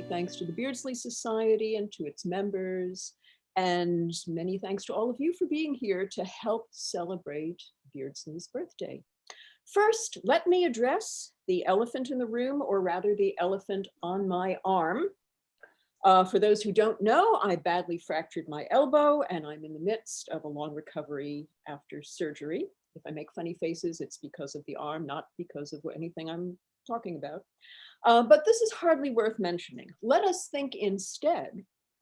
thanks to the Beardsley Society and to its members, and many thanks to all of you for being here to help celebrate Beardsley's birthday. First, let me address the elephant in the room, or rather the elephant on my arm. For those who don't know, I badly fractured my elbow and I'm in the midst of a long recovery after surgery. If I make funny faces, it's because of the arm, not because of anything I'm talking about. But this is hardly worth mentioning. Let us think instead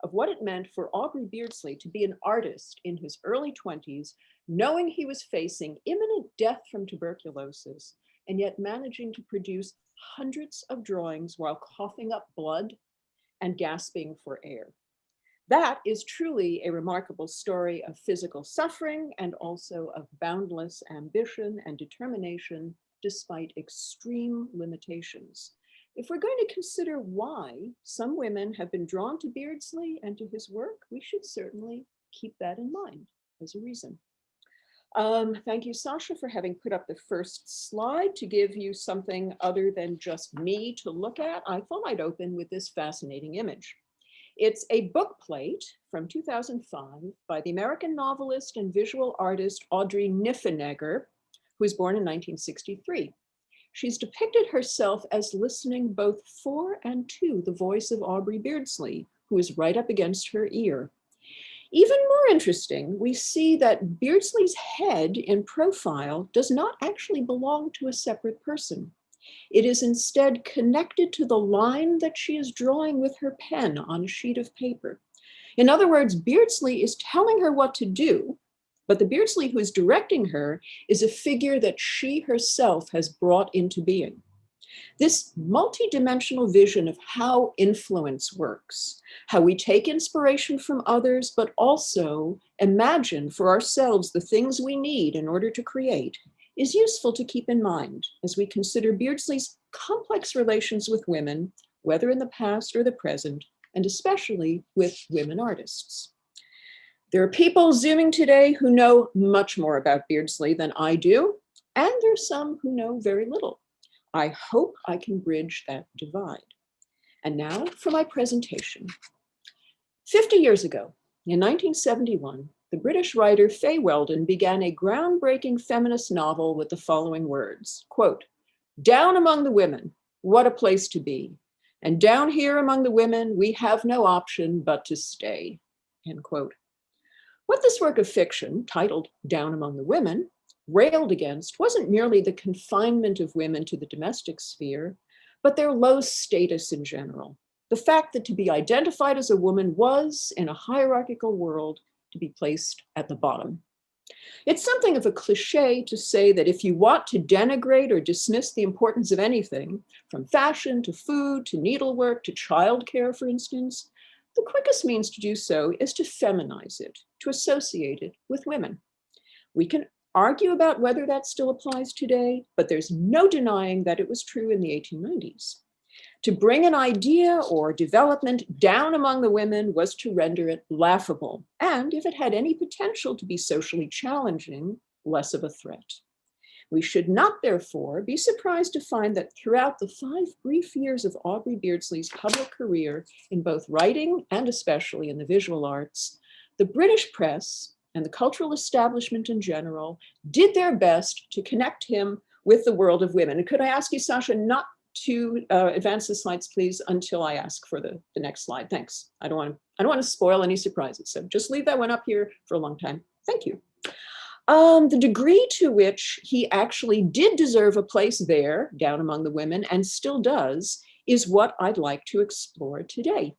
of what it meant for Aubrey Beardsley to be an artist in his early 20s, knowing he was facing imminent death from tuberculosis, and yet managing to produce hundreds of drawings while coughing up blood and gasping for air. That is truly a remarkable story of physical suffering and also of boundless ambition and determination despite extreme limitations. If we're going to consider why some women have been drawn to Beardsley and to his work, we should certainly keep that in mind as a reason. Thank you, Sasha, for having put up the first slide to give you something other than just me to look at. I thought I'd open with this fascinating image. It's a book plate from 2005 by the American novelist and visual artist Audrey Niffenegger, who was born in 1963. She's depicted herself as listening both for and to the voice of Aubrey Beardsley, who is right up against her ear. Even more interesting, we see that Beardsley's head in profile does not actually belong to a separate person. It is instead connected to the line that she is drawing with her pen on a sheet of paper. In other words, Beardsley is telling her what to do, but the Beardsley who is directing her is a figure that she herself has brought into being. This multidimensional vision of how influence works, how we take inspiration from others, but also imagine for ourselves the things we need in order to create, is useful to keep in mind as we consider Beardsley's complex relations with women, whether in the past or the present, and especially with women artists. There are people Zooming today who know much more about Beardsley than I do, and there's some who know very little. I hope I can bridge that divide. And now for my presentation. 50 years ago, in 1971, the British writer Fay Weldon began a groundbreaking feminist novel with the following words, quote, "Down among the women, what a place to be. And down here among the women, we have no option but to stay," end quote. What this work of fiction, titled Down Among the Women, railed against wasn't merely the confinement of women to the domestic sphere, but their low status in general. The fact that to be identified as a woman was, in a hierarchical world, to be placed at the bottom. It's something of a cliche to say that if you want to denigrate or dismiss the importance of anything, from fashion to food to needlework to childcare, for instance, the quickest means to do so is to feminize it, to associate it with women. We can argue about whether that still applies today, but there's no denying that it was true in the 1890s. To bring an idea or development down among the women was to render it laughable, and if it had any potential to be socially challenging, less of a threat. We should not, therefore, be surprised to find that throughout the 5 brief years of Aubrey Beardsley's public career in both writing and especially in the visual arts, the British press and the cultural establishment in general did their best to connect him with the world of women. And could I ask you, Sasha, not to advance the slides, please, until I ask for the next slide. Thanks. I don't want to spoil any surprises, so just leave that one up here for a long time. Thank you. The degree to which he actually did deserve a place there, down among the women, and still does, is what I'd like to explore today.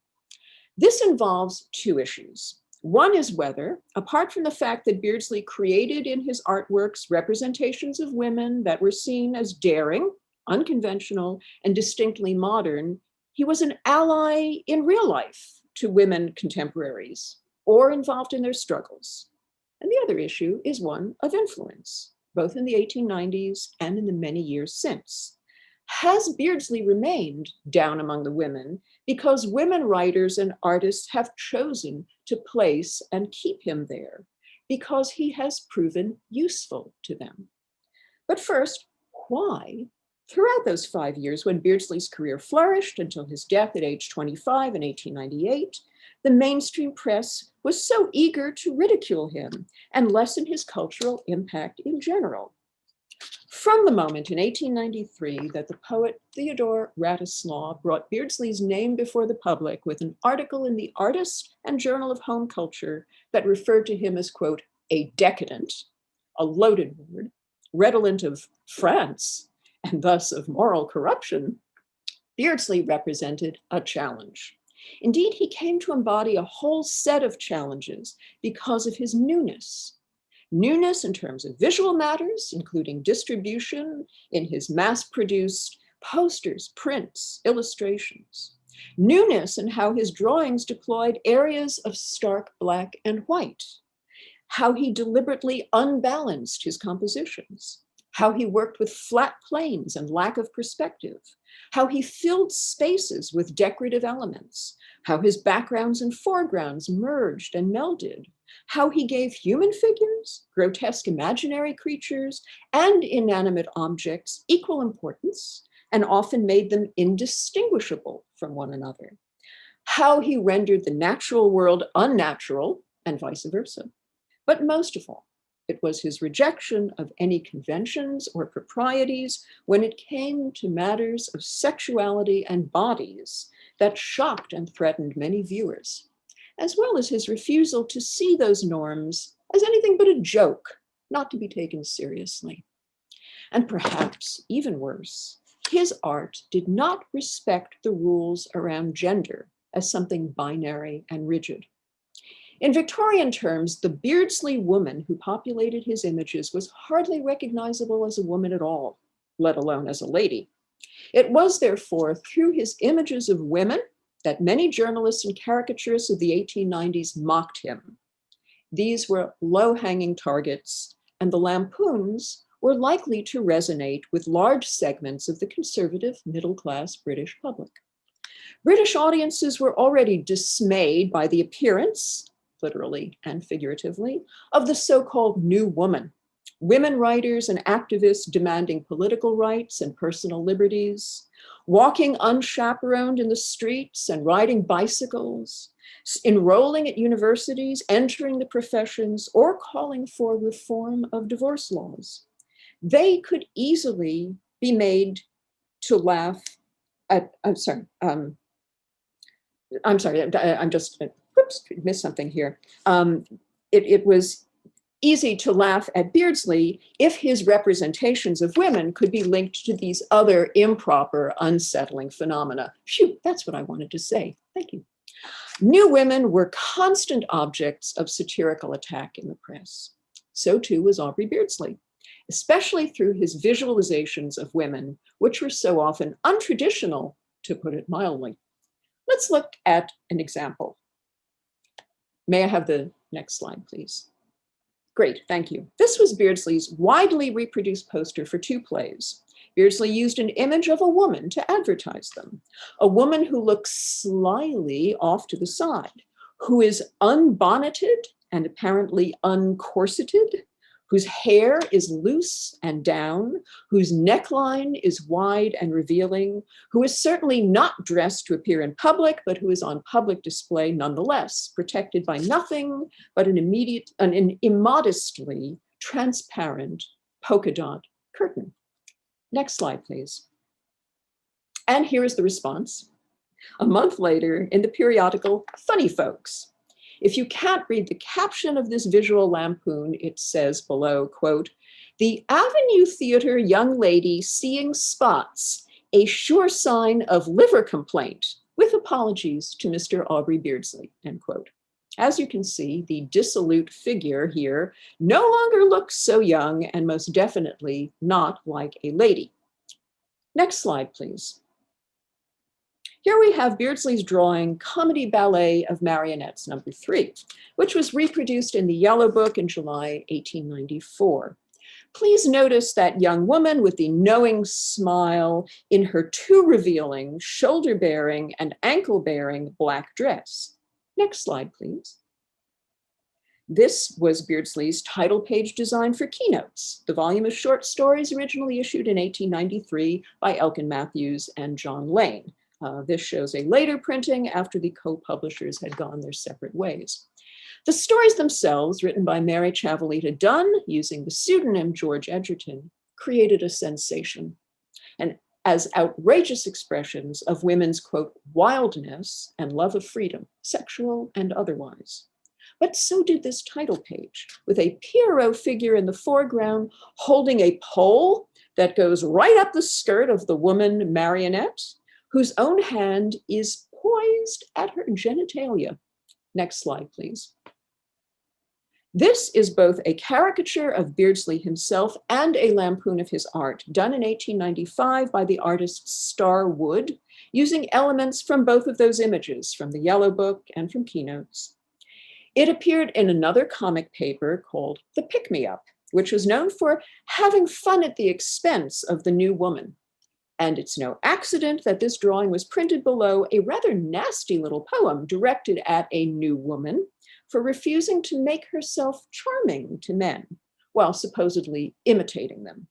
This involves 2 issues. One is whether, apart from the fact that Beardsley created in his artworks representations of women that were seen as daring, unconventional, and distinctly modern, he was an ally in real life to women contemporaries or involved in their struggles. And the other issue is one of influence, both in the 1890s and in the many years since. Has Beardsley remained down among the women because women writers and artists have chosen to place and keep him there because he has proven useful to them? But first, why Throughout those 5 years, when Beardsley's career flourished until his death at age 25 in 1898, the mainstream press was so eager to ridicule him and lessen his cultural impact in general. From the moment in 1893 that the poet Theodore Ratislaw brought Beardsley's name before the public with an article in the Artist and Journal of Home Culture that referred to him as, quote, a decadent, a loaded word, redolent of France, and thus of moral corruption, Beardsley represented a challenge. Indeed, he came to embody a whole set of challenges because of his newness. Newness in terms of visual matters, including distribution in his mass-produced posters, prints, illustrations. Newness in how his drawings deployed areas of stark black and white. How he deliberately unbalanced his compositions. How he worked with flat planes and lack of perspective. How he filled spaces with decorative elements. How his backgrounds and foregrounds merged and melded. How he gave human figures, grotesque imaginary creatures, and inanimate objects equal importance, and often made them indistinguishable from one another. How he rendered the natural world unnatural, and vice versa. But most of all, it was his rejection of any conventions or proprieties when it came to matters of sexuality and bodies that shocked and threatened many viewers, as well as his refusal to see those norms as anything but a joke, not to be taken seriously. And perhaps even worse, his art did not respect the rules around gender as something binary and rigid. In Victorian terms, the Beardsley woman who populated his images was hardly recognizable as a woman at all, let alone as a lady. It was therefore through his images of women that many journalists and caricaturists of the 1890s mocked him. These were low-hanging targets, and the lampoons were likely to resonate with large segments of the conservative middle-class British public. British audiences were already dismayed by the appearance, literally and figuratively, of the so-called new woman, women writers and activists demanding political rights and personal liberties, walking unchaperoned in the streets and riding bicycles, enrolling at universities, entering the professions, or calling for reform of divorce laws. They could easily be made to laugh at, I'm sorry, whoops, missed something here. It was easy to laugh at Beardsley if his representations of women could be linked to these other improper, unsettling phenomena. Phew, that's what I wanted to say. Thank you. New women were constant objects of satirical attack in the press. So too was Aubrey Beardsley, especially through his visualizations of women, which were so often untraditional, to put it mildly. Let's look at an example. May I have the next slide, please? Great, thank you. This was Beardsley's widely reproduced poster for 2 plays. Beardsley used an image of a woman to advertise them, a woman who looks slyly off to the side, who is unbonneted and apparently uncorseted, whose hair is loose and down, whose neckline is wide and revealing, who is certainly not dressed to appear in public, but who is on public display nonetheless, protected by nothing but an immodestly transparent polka dot curtain. Next slide, please. And here is the response. A month later, in the periodical Funny Folks. If you can't read the caption of this visual lampoon, it says below, quote, "The Avenue Theater young lady seeing spots, a sure sign of liver complaint, with apologies to Mr. Aubrey Beardsley," end quote. As you can see, the dissolute figure here no longer looks so young and most definitely not like a lady. Next slide, please. Here we have Beardsley's drawing Comedy Ballet of Marionettes number 3, which was reproduced in the Yellow Book in July 1894. Please notice that young woman with the knowing smile in her too revealing, shoulder-bearing and ankle-bearing black dress. Next slide, please. This was Beardsley's title page design for Keynotes, the volume of short stories originally issued in 1893 by Elkin Matthews and John Lane. This shows a later printing after the co-publishers had gone their separate ways. The stories themselves, written by Mary Chavalita Dunn using the pseudonym George Edgerton, created a sensation. And as outrageous expressions of women's, quote, wildness and love of freedom, sexual and otherwise. But so did this title page, with a Pierrot figure in the foreground holding a pole that goes right up the skirt of the woman marionette, whose own hand is poised at her genitalia. Next slide, please. This is both a caricature of Beardsley himself and a lampoon of his art, done in 1895 by the artist Starr Wood, using elements from both of those images, from the Yellow Book and from Keynotes. It appeared in another comic paper called The Pick-Me-Up, which was known for having fun at the expense of the new woman. And it's no accident that this drawing was printed below a rather nasty little poem directed at a new woman for refusing to make herself charming to men while supposedly imitating them.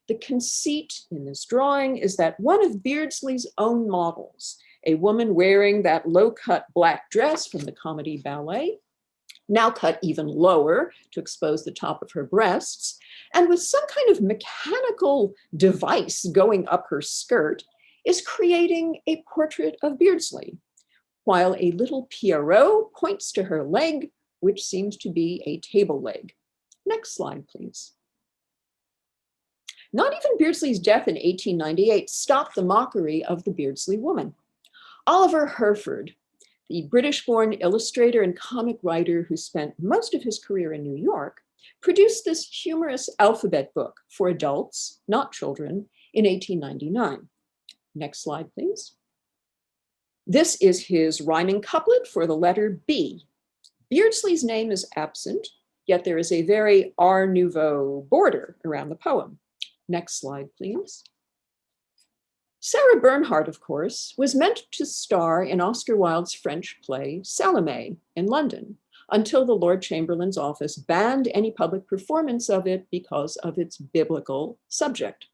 The conceit in this drawing is that one of Beardsley's own models, a woman wearing that low-cut black dress from the comedy ballet, now cut even lower to expose the top of her breasts, and with some kind of mechanical device going up her skirt, is creating a portrait of Beardsley, while a little Pierrot points to her leg, which seems to be a table leg. Next slide, please. Not even Beardsley's death in 1898 stopped the mockery of the Beardsley woman. Oliver Herford, the British-born illustrator and comic writer who spent most of his career in New York, produced this humorous alphabet book for adults, not children, in 1899. Next slide, please. This is his rhyming couplet for the letter B. Beardsley's name is absent, yet there is a very Art Nouveau border around the poem. Next slide, please. Sarah Bernhardt, of course, was meant to star in Oscar Wilde's French play Salome in London, until the Lord Chamberlain's office banned any public performance of it because of its biblical subject.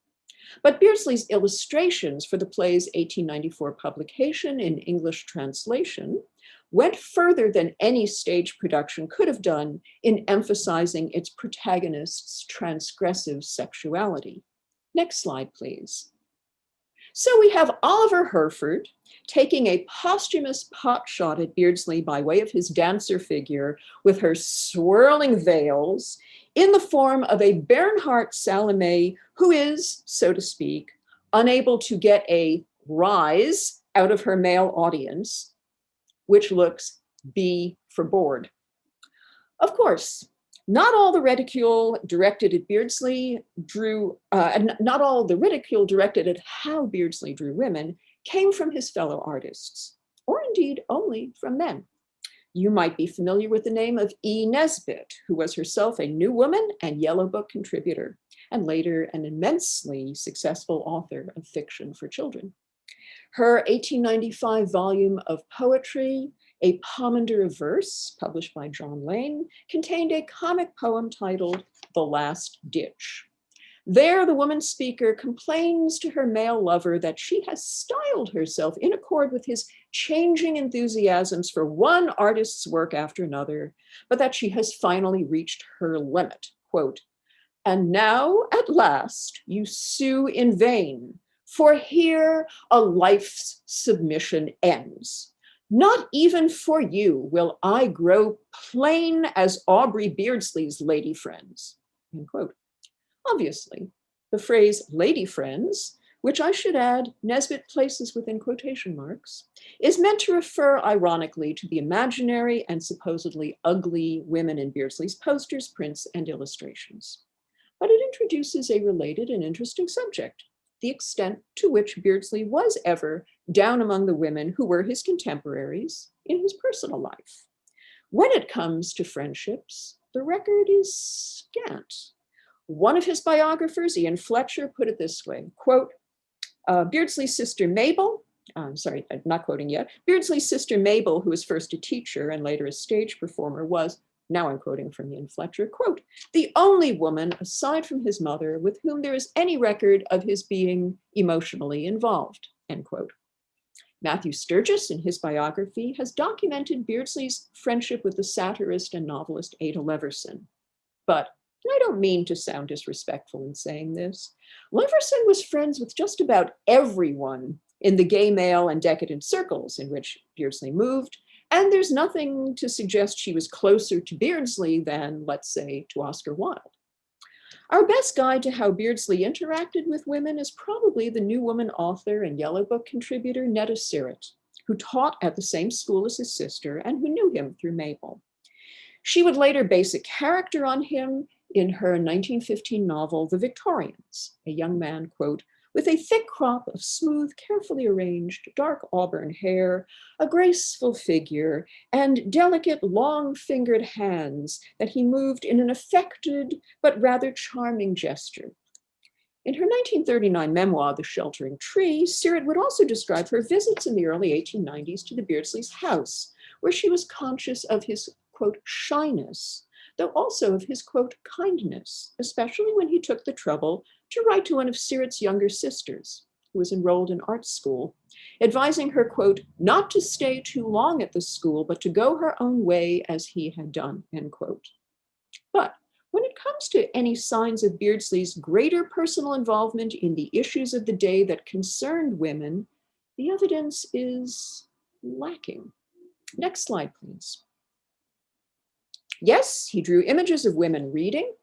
But Beardsley's illustrations for the play's 1894 publication in English translation went further than any stage production could have done in emphasizing its protagonist's transgressive sexuality. Next slide, please. So we have Oliver Herford taking a posthumous pot shot at Beardsley by way of his dancer figure with her swirling veils in the form of a Bernhardt Salome who is, so to speak, unable to get a rise out of her male audience, which looks B for bored. Of course, not all the ridicule directed at Beardsley not all the ridicule directed at how Beardsley drew women came from his fellow artists, or indeed only from men. You might be familiar with the name of E. Nesbit, who was herself a New Woman and Yellow Book contributor, and later an immensely successful author of fiction for children. Her 1895 volume of poetry, A Pomander of Verse, published by John Lane, contained a comic poem titled The Last Ditch. There, the woman speaker complains to her male lover that she has styled herself in accord with his changing enthusiasms for one artist's work after another, but that she has finally reached her limit. Quote, "And now, at last, you sue in vain, for here a life's submission ends. Not even for you will I grow plain as Aubrey Beardsley's lady friends." End quote. Obviously, the phrase lady friends, which I should add Nesbit places within quotation marks, is meant to refer ironically to the imaginary and supposedly ugly women in Beardsley's posters, prints, and illustrations. But it introduces a related and interesting subject, the extent to which Beardsley was ever down among the women who were his contemporaries in his personal life. When it comes to friendships, the record is scant. One of his biographers, Ian Fletcher, put it this way, quote, Beardsley's sister Mabel, I'm not quoting yet, Beardsley's sister Mabel, who was first a teacher and later a stage performer, was, Now I'm quoting from Ian Fletcher, quote, "the only woman aside from his mother with whom there is any record of his being emotionally involved," end quote. Matthew Sturgis, in his biography, has documented Beardsley's friendship with the satirist and novelist Ada Leverson. But I don't mean to sound disrespectful in saying this. Leverson was friends with just about everyone in the gay male and decadent circles in which Beardsley moved, and there's nothing to suggest she was closer to Beardsley than, let's say, to Oscar Wilde. Our best guide to how Beardsley interacted with women is probably the New Woman author and Yellow Book contributor Netta Sirrett, who taught at the same school as his sister and who knew him through Mabel. She would later base a character on him in her 1915 novel, The Victorians, a young man, quote, "with a thick crop of smooth, carefully arranged, dark auburn hair, a graceful figure, and delicate, long-fingered hands that he moved in an affected but rather charming gesture." In her 1939 memoir, The Sheltering Tree, Sirrett would also describe her visits in the early 1890s to the Beardsleys' house, where she was conscious of his, quote, "shyness," though also of his, quote, "kindness," especially when he took the trouble to write to one of Sirrett's younger sisters, who was enrolled in art school, advising her, quote, "not to stay too long at the school, but to go her own way as he had done," end quote. But when it comes to any signs of Beardsley's greater personal involvement in the issues of the day that concerned women, the evidence is lacking. Next slide, please. Yes, he drew images of women reading,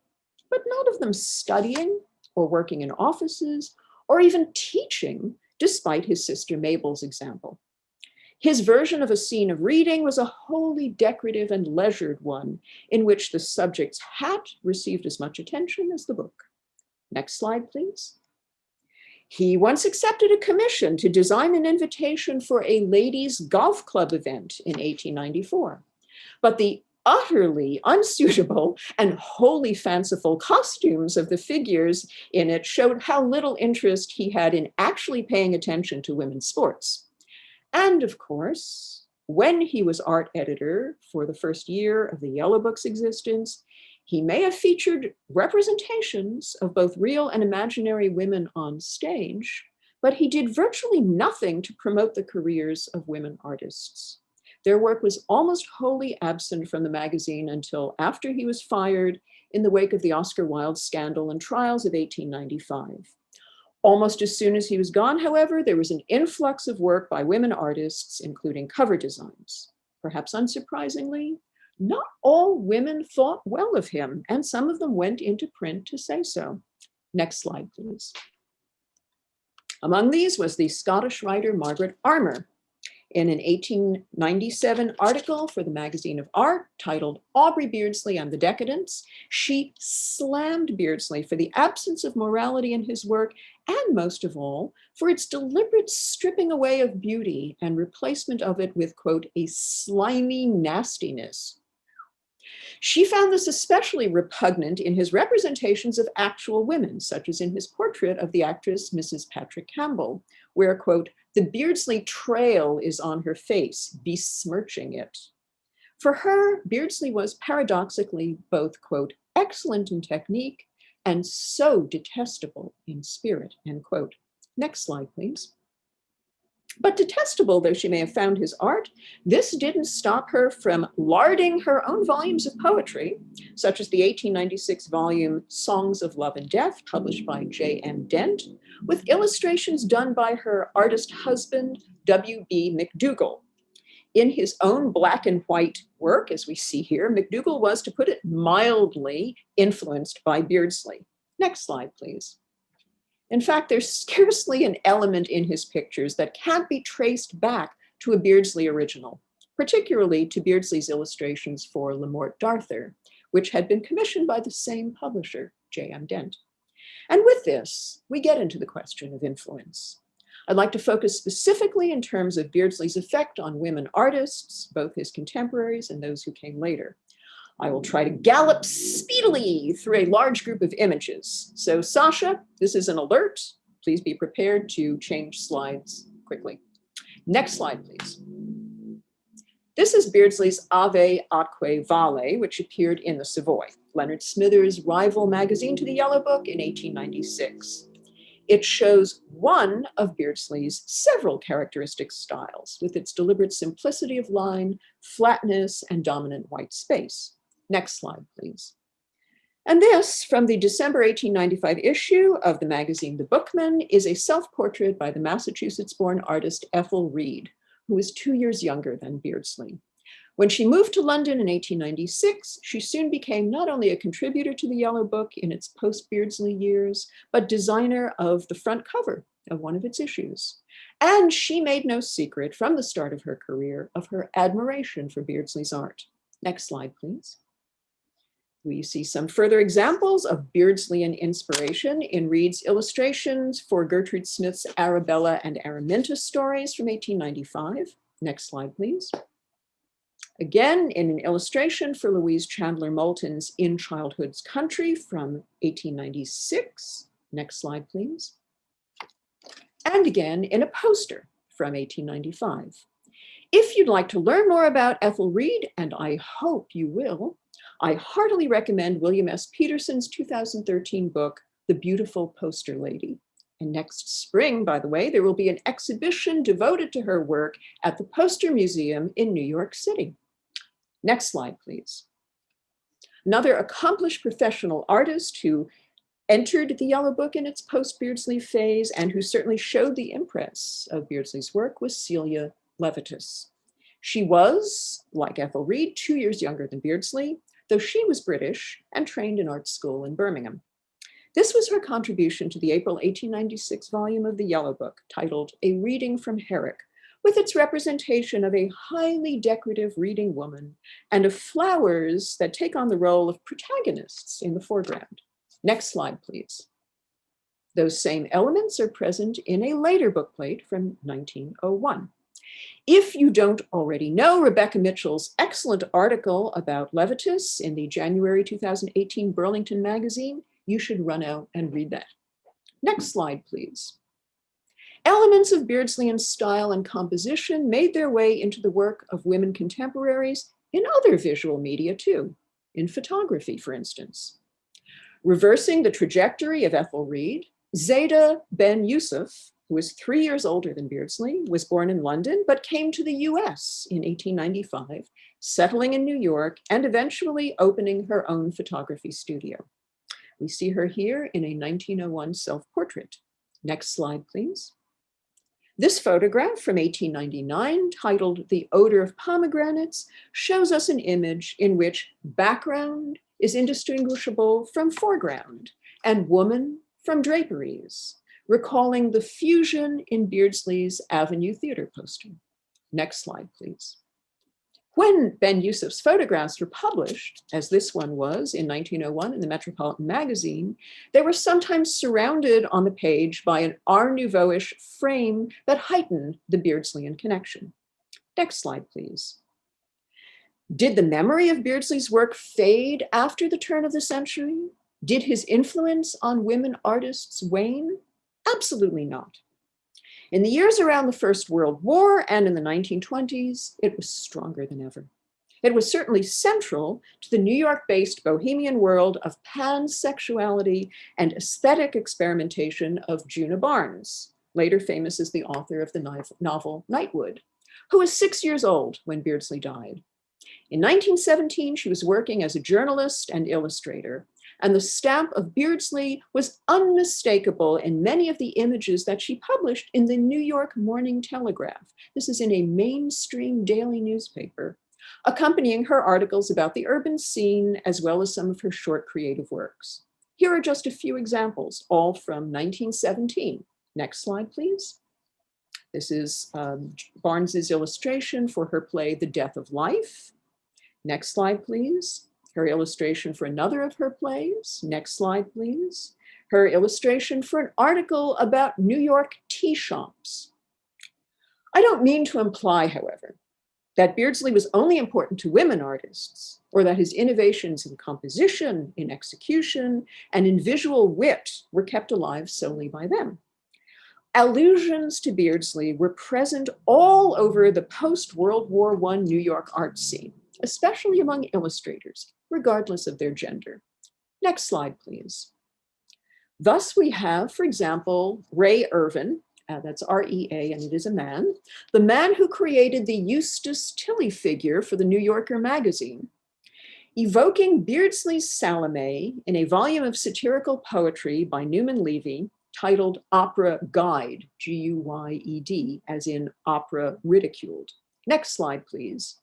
but not of them studying or working in offices or even teaching, despite his sister Mabel's example. His version of a scene of reading was a wholly decorative and leisured one, in which the subject's hat received as much attention as the book. Next slide, please. He once accepted a commission to design an invitation for a ladies' golf club event in 1894, but the utterly unsuitable and wholly fanciful costumes of the figures in it showed how little interest he had in actually paying attention to women's sports. And of course, when he was art editor for the first year of the Yellow Book's existence, he may have featured representations of both real and imaginary women on stage, but he did virtually nothing to promote the careers of women artists. Their work was almost wholly absent from the magazine until after he was fired in the wake of the Oscar Wilde scandal and trials of 1895. Almost as soon as he was gone, however, there was an influx of work by women artists, including cover designs. Perhaps unsurprisingly, not all women thought well of him, and some of them went into print to say so. Next slide, please. Among these was the Scottish writer Margaret Armour. In an 1897 article for the Magazine of Art titled "Aubrey Beardsley and the Decadents," she slammed Beardsley for the absence of morality in his work, and most of all, for its deliberate stripping away of beauty and replacement of it with, quote, "a slimy nastiness." She found this especially repugnant in his representations of actual women, such as in his portrait of the actress Mrs. Patrick Campbell, where, quote, "the Beardsley trail is on her face, besmirching it." For her, Beardsley was paradoxically both, quote, "excellent in technique and so detestable in spirit," end quote. Next slide, please. But detestable though she may have found his art, this didn't stop her from larding her own volumes of poetry, such as the 1896 volume Songs of Love and Death, published by J.M. Dent, with illustrations done by her artist husband, W.B. McDougall. In his own black and white work, as we see here, McDougall was, to put it mildly, influenced by Beardsley. Next slide, please. In fact, there's scarcely an element in his pictures that can't be traced back to a Beardsley original, particularly to Beardsley's illustrations for Le Morte d'Arthur, which had been commissioned by the same publisher, J.M. Dent. And with this, we get into the question of influence. I'd like to focus specifically in terms of Beardsley's effect on women artists, both his contemporaries and those who came later. I will try to gallop speedily through a large group of images. So Sasha, this is an alert. Please be prepared to change slides quickly. Next slide, please. This is Beardsley's Ave Atque Vale, which appeared in the Savoy, Leonard Smithers' rival magazine to the Yellow Book in 1896. It shows one of Beardsley's several characteristic styles, with its deliberate simplicity of line, flatness, and dominant white space. Next slide, please. And this, from the December 1895 issue of the magazine The Bookman, is a self-portrait by the Massachusetts-born artist Ethel Reed, who was 2 years younger than Beardsley. When she moved to London in 1896, she soon became not only a contributor to the Yellow Book in its post-Beardsley years, but designer of the front cover of one of its issues. And she made no secret from the start of her career of her admiration for Beardsley's art. Next slide, please. We see some further examples of Beardsleyan inspiration in Reed's illustrations for Gertrude Smith's Arabella and Araminta stories from 1895. Next slide, please. Again, in an illustration for Louise Chandler Moulton's In Childhood's Country from 1896. Next slide, please. And again, in a poster from 1895. If you'd like to learn more about Ethel Reed, and I hope you will, I heartily recommend William S. Peterson's 2013 book, The Beautiful Poster Lady. And next spring, by the way, there will be an exhibition devoted to her work at the Poster Museum in New York City. Next slide, please. Another accomplished professional artist who entered the Yellow Book in its post-Beardsley phase and who certainly showed the impress of Beardsley's work was Celia Levitas. She was, like Ethel Reed, 2 years younger than Beardsley, though she was British and trained in art school in Birmingham. This was her contribution to the April 1896 volume of the Yellow Book, titled A Reading from Herrick, with its representation of a highly decorative reading woman and of flowers that take on the role of protagonists in the foreground. Next slide, please. Those same elements are present in a later bookplate from 1901. If you don't already know Rebecca Mitchell's excellent article about Levitas in the January 2018 Burlington magazine, you should run out and read that. Next slide, please. Elements of Beardsleyan style and composition made their way into the work of women contemporaries in other visual media too, in photography, for instance. Reversing the trajectory of Ethel Reed, Zayda Ben Yusuf, who was 3 years older than Beardsley, was born in London, but came to the US in 1895, settling in New York and eventually opening her own photography studio. We see her here in a 1901 self-portrait. Next slide, please. This photograph from 1899, titled The Odor of Pomegranates, shows us an image in which background is indistinguishable from foreground and woman from draperies, recalling the fusion in Beardsley's Avenue Theater poster. Next slide, please. When Ben Yusuf's photographs were published, as this one was in 1901 in the Metropolitan magazine, they were sometimes surrounded on the page by an Art Nouveau-ish frame that heightened the Beardsleyan connection. Next slide, please. Did the memory of Beardsley's work fade after the turn of the century? Did his influence on women artists wane? Absolutely not. In the years around the First World War and in the 1920s, it was stronger than ever. It was certainly central to the New York-based bohemian world of pansexuality and aesthetic experimentation of Juna Barnes, later famous as the author of the novel Nightwood, who was 6 years old when Beardsley died. In 1917, she was working as a journalist and illustrator, and the stamp of Beardsley was unmistakable in many of the images that she published in the New York Morning Telegraph. This is in a mainstream daily newspaper, accompanying her articles about the urban scene, as well as some of her short creative works. Here are just a few examples, all from 1917. Next slide, please. This is Barnes's illustration for her play, The Death of Life. Next slide, please. Her illustration for another of her plays. Next slide, please. Her illustration for an article about New York tea shops. I don't mean to imply, however, that Beardsley was only important to women artists, or that his innovations in composition, in execution, and in visual wit were kept alive solely by them. Allusions to Beardsley were present all over the post-World War I New York art scene, especially among illustrators, regardless of their gender. Next slide, please. Thus, we have, for example, Ray Irvin, that's R-E-A, and it is a man, the man who created the Eustace Tilley figure for the New Yorker magazine, evoking Beardsley's Salome in a volume of satirical poetry by Newman Levy titled Opera Guide, G-U-Y-E-D, as in opera ridiculed. Next slide, please.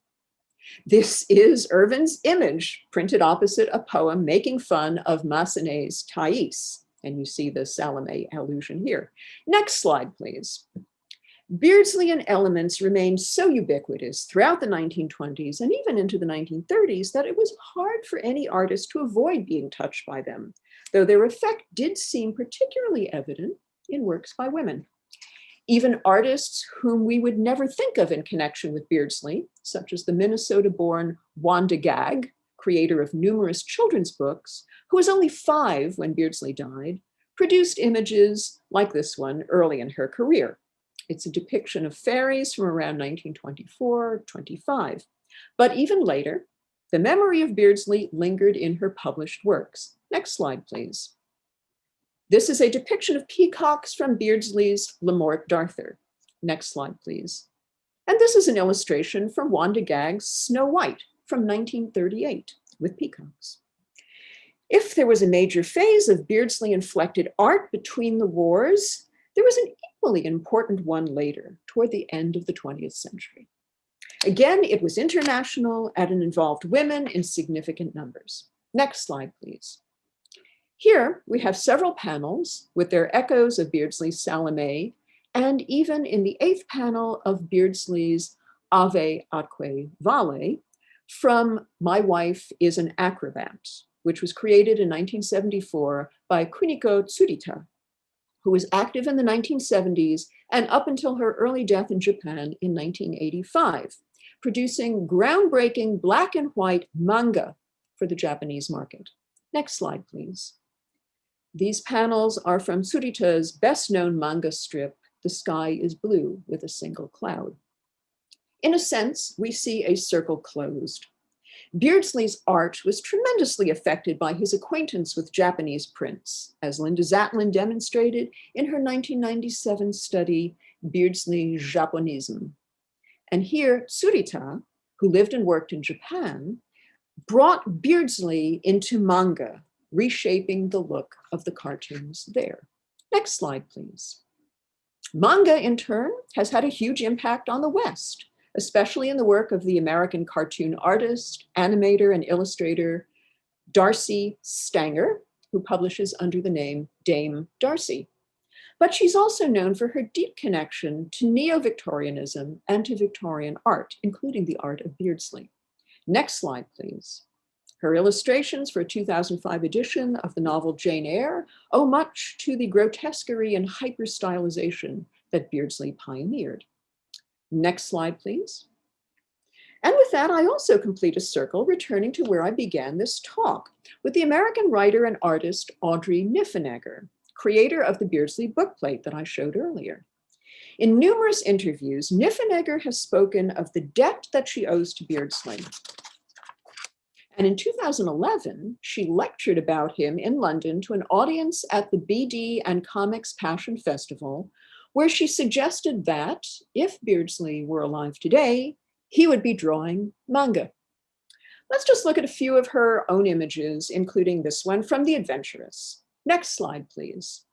This is Irvin's image printed opposite a poem making fun of Massenet's Thais. And you see the Salome allusion here. Next slide, please. Beardsleyan elements remained so ubiquitous throughout the 1920s and even into the 1930s that it was hard for any artist to avoid being touched by them, though their effect did seem particularly evident in works by women. Even artists whom we would never think of in connection with Beardsley, such as the Minnesota-born Wanda Gag, creator of numerous children's books, who was only 5 when Beardsley died, produced images like this one early in her career. It's a depiction of fairies from around 1924-25. But even later, the memory of Beardsley lingered in her published works. Next slide, please. This is a depiction of peacocks from Beardsley's Lamort D'Arthur. Next slide, please. And this is an illustration from Wanda Gagg's Snow White from 1938 with peacocks. If there was a major phase of Beardsley-inflected art between the wars, there was an equally important one later, toward the end of the 20th century. Again, it was international and it involved women in significant numbers. Next slide, please. Here we have several panels with their echoes of Beardsley's Salome, and even in the 8th panel of Beardsley's Ave Atque Vale from My Wife is an Acrobat, which was created in 1974 by Kuniko Tsurita, who was active in the 1970s and up until her early death in Japan in 1985, producing groundbreaking black and white manga for the Japanese market. Next slide, please. These panels are from Tsurita's best-known manga strip, The Sky is Blue with a Single Cloud. In a sense, we see a circle closed. Beardsley's art was tremendously affected by his acquaintance with Japanese prints, as Linda Zatlin demonstrated in her 1997 study, Beardsley Japonism. And here, Tsurita, who lived and worked in Japan, brought Beardsley into manga, reshaping the look of the cartoons there. Next slide, please. Manga, in turn, has had a huge impact on the West, especially in the work of the American cartoon artist, animator, and illustrator Darcy Stanger, who publishes under the name Dame Darcy. But she's also known for her deep connection to Neo-Victorianism and to Victorian art, including the art of Beardsley. Next slide, please. Her illustrations for a 2005 edition of the novel Jane Eyre owe much to the grotesquerie and hyper-stylization that Beardsley pioneered. Next slide, please. And with that, I also complete a circle, returning to where I began this talk, with the American writer and artist Audrey Niffenegger, creator of the Beardsley bookplate that I showed earlier. In numerous interviews, Niffenegger has spoken of the debt that she owes to Beardsley. And in 2011, she lectured about him in London to an audience at the BD and Comics Passion Festival, where she suggested that if Beardsley were alive today, he would be drawing manga. Let's just look at a few of her own images, including this one from The Adventuress. Next slide, please.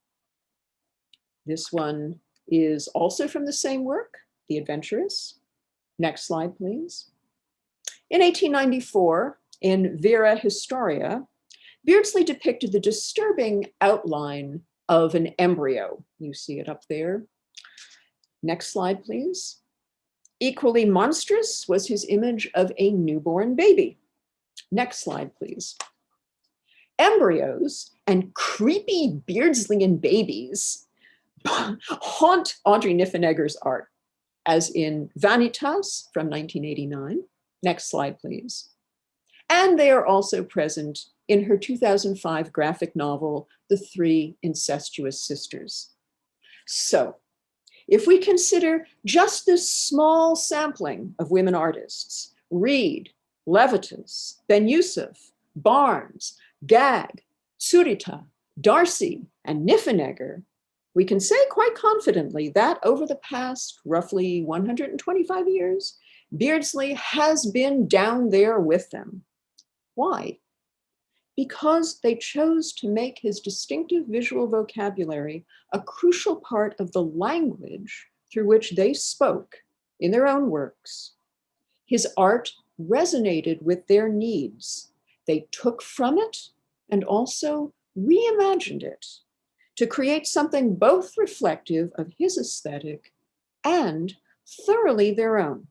This one is also from the same work, The Adventuress. Next slide, please. In 1894, in Vera Historia, Beardsley depicted the disturbing outline of an embryo. You see it up there. Next slide, please. Equally monstrous was his image of a newborn baby. Next slide, please. Embryos and creepy Beardsleyan babies haunt Audrey Niffenegger's art, as in Vanitas from 1989. Next slide, please. And they are also present in her 2005 graphic novel, The Three Incestuous Sisters. So If we consider just this small sampling of women artists, Reed, Levitas, Ben-Yusuf, Barnes, Gag, Tsurita, Darcy, and Niffenegger, we can say quite confidently that over the past roughly 125 years, Beardsley has been down there with them. Why? Because they chose to make his distinctive visual vocabulary a crucial part of the language through which they spoke in their own works. His art resonated with their needs. They took from it and also reimagined it to create something both reflective of his aesthetic and thoroughly their own.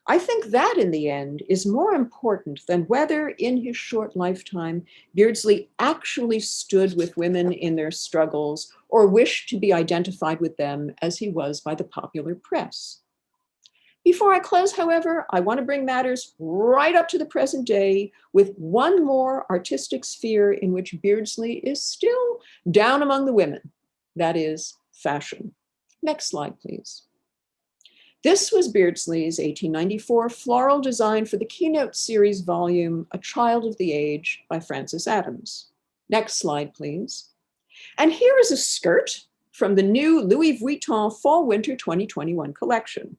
I think that in the end is more important than whether in his short lifetime, Beardsley actually stood with women in their struggles or wished to be identified with them as he was by the popular press. Before I close, however, I want to bring matters right up to the present day with one more artistic sphere in which Beardsley is still down among the women, that is, fashion. Next slide, please. This was Beardsley's 1894 floral design for the keynote series volume, A Child of the Age by Frances Adams. Next slide, please. And here is a skirt from the new Louis Vuitton Fall-Winter 2021 collection.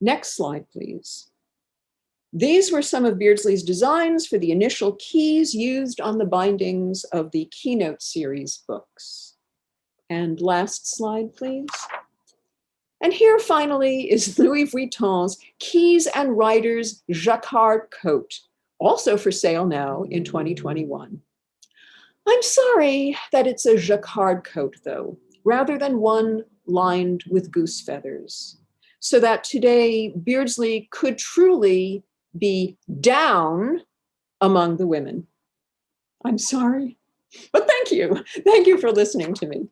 Next slide, please. These were some of Beardsley's designs for the initial keys used on the bindings of the keynote series books. And last slide, please. And here finally is Louis Vuitton's Keys and Riders Jacquard coat, also for sale now in 2021. I'm sorry that it's a Jacquard coat though, rather than one lined with goose feathers, so that today Beardsley could truly be down among the women. I'm sorry, but thank you. Thank you for listening to me.